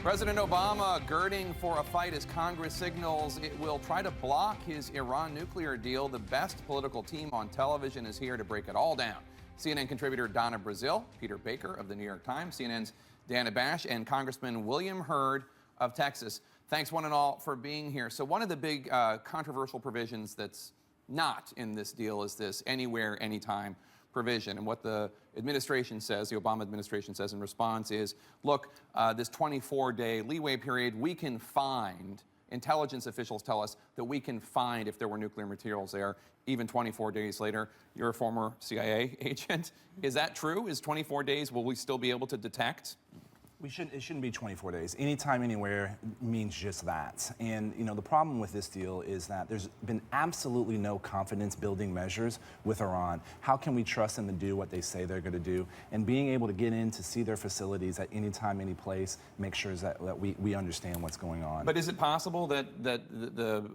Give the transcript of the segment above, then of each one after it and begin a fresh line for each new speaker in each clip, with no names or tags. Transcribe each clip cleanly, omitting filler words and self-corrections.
President Obama girding for a fight as Congress signals it will try to block his Iran nuclear deal. The best political team on television is here to break it all down. CNN contributor Donna Brazil, Peter Baker of the New York Times, CNN's Dana Bash, and Congressman Will Hurd of Texas. Thanks one and all for being here. So one of the big controversial provisions that's not in this deal is this anywhere, anytime provision. And what the administration says, the Obama administration says in response is, look, this 24-day leeway period, we can find, intelligence officials tell us that we can find if there were nuclear materials there, even 24 days later. You're a former CIA agent. Is that true? Is 24 days, will we still be able to detect?
It shouldn't be 24 days. Anytime, anywhere means just that. And, the problem with this deal is that there's been absolutely no confidence-building measures with Iran. How can we trust them to do what they say they're going to do? And being able to get in to see their facilities at any time, any place, make sure that we understand what's going on.
But is it possible that the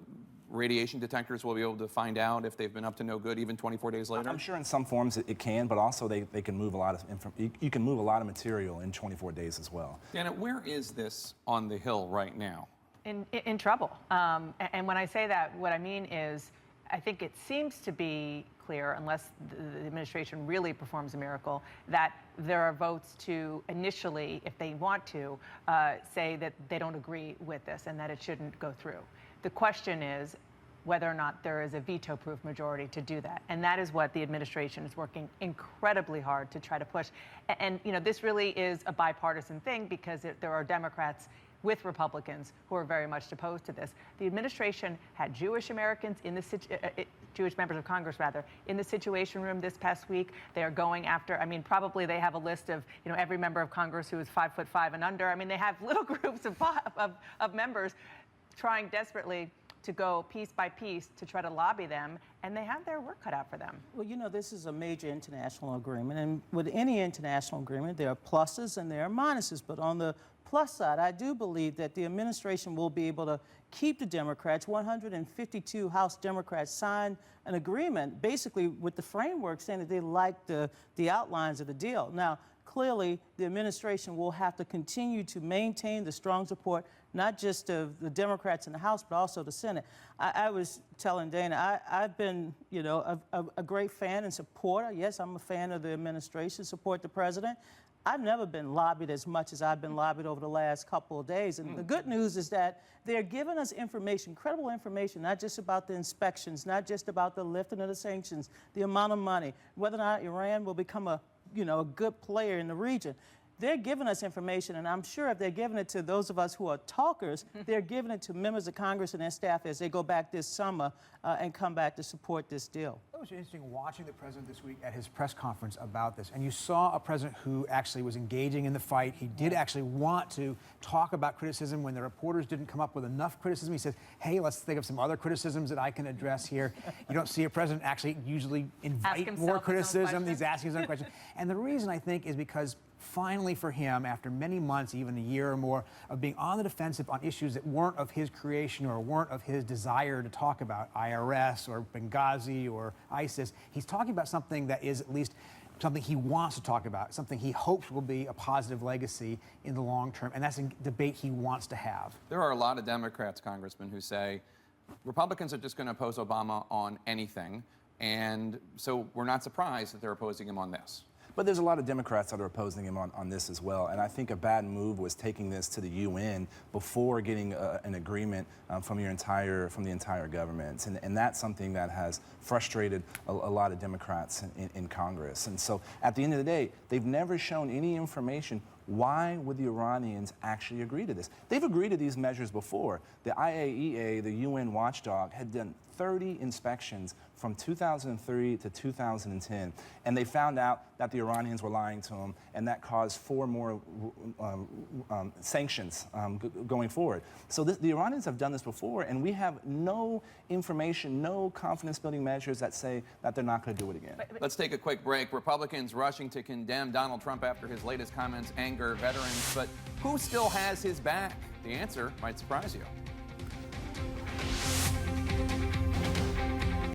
radiation detectors will be able to find out if they've been up to no good even 24 days later?
I'm sure in some forms it can, but also they can move a lot of you can move a lot of material in 24 days as well.
Dana, where is this on the Hill right now?
In trouble. And when I say that, what I mean is I think it seems to be clear, unless the administration really performs a miracle, that there are votes to initially, if they want to, say that they don't agree with this and that it shouldn't go through. The question is whether or not there is a veto-proof majority to do that. And that is what the administration is working incredibly hard to try to push. And this really is a bipartisan thing because there are Democrats with Republicans who are very much opposed to this. The administration had Jewish Americans in the Jewish members of Congress, rather, in the Situation Room this past week. They are going after, probably they have a list of, every member of Congress who is 5'5" and under. They have little groups of members trying desperately to go piece by piece to try to lobby them, and they have their work cut out for them.
Well, this is a major international agreement, and with any international agreement, there are pluses and there are minuses. But on the plus side, I do believe that the administration will be able to keep the Democrats. 152 House Democrats signed an agreement, basically with the framework saying that they like the outlines of the deal. Now, clearly, the administration will have to continue to maintain the strong support, not just of the Democrats in the House, but also the Senate. I was telling Dana, I've been, a great fan and supporter. Yes, I'm a fan of the administration, support the president. I've never been lobbied as much as I've been lobbied over the last couple of days. And the good news is that they're giving us information, credible information, not just about the inspections, not just about the lifting of the sanctions, the amount of money, whether or not Iran will become a good player in the region. They're giving us information, and I'm sure if they're giving it to those of us who are talkers, they're giving it to members of Congress and their staff as they go back this summer and come back to support this deal.
It was interesting watching the president this week at his press conference about this, and you saw a president who actually was engaging in the fight. He did actually want to talk about criticism when the reporters didn't come up with enough criticism. He said, hey, let's think of some other criticisms that I can address here. You don't see a president actually usually invite more criticism. He's asking his own questions. And the reason, I think, is because finally for him, after many months, even a year or more, of being on the defensive on issues that weren't of his creation or weren't of his desire to talk about, IRS or Benghazi or ISIS, he's talking about something that is at least something he wants to talk about, something he hopes will be a positive legacy in the long term, and that's a debate he wants to have.
There are a lot of Democrats, Congressman, who say Republicans are just going to oppose Obama on anything, and so we're not surprised that they're opposing him on this.
But there's a lot of Democrats that are opposing him on this as well. And I think a bad move was taking this to the UN before getting an agreement from the entire government. And that's something that has frustrated a lot of Democrats in Congress. And so at the end of the day, they've never shown any information. Why would the Iranians actually agree to this? They've agreed to these measures before. The IAEA, the UN watchdog, had done 30 inspections from 2003 to 2010, and they found out that the Iranians were lying to them, and that caused 4 more sanctions going forward. So the Iranians have done this before, and we have no information, no confidence-building measures that say that they're not going to do it again.
Let's take a quick break. Republicans rushing to condemn Donald Trump after his latest comments anger veterans, but who still has his back? The answer might surprise you.